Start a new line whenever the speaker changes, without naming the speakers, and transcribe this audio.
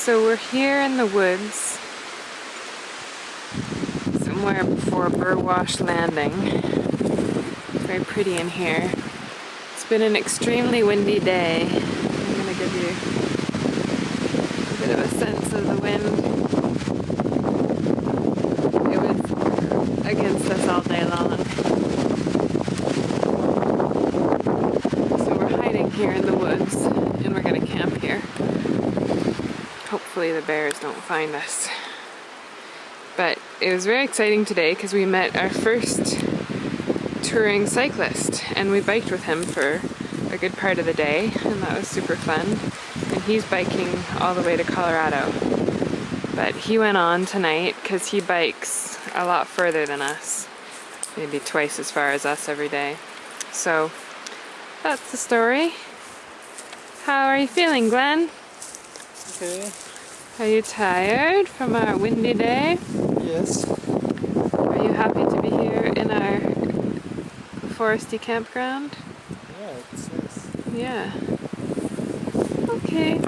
So we're here in the woods, somewhere before Burwash Landing. It's very pretty in here. It's been an extremely windy day. I'm going to give you a bit of a sense of the wind. It was against us all day long. So we're hiding here in the woods and we're going to camp here. Hopefully the bears don't find us. But it was very exciting today because we met our first touring cyclist and we biked with him for a good part of the day, and that was super fun. And he's biking all the way to Colorado. But he went on tonight because he bikes a lot further than us, maybe twice as far as us every day. So that's the story. How are you feeling, Glenn?
Okay.
Are you tired from our windy day?
Yes.
Are you happy to be here in our foresty campground?
Yeah, it's nice.
Yeah. Okay.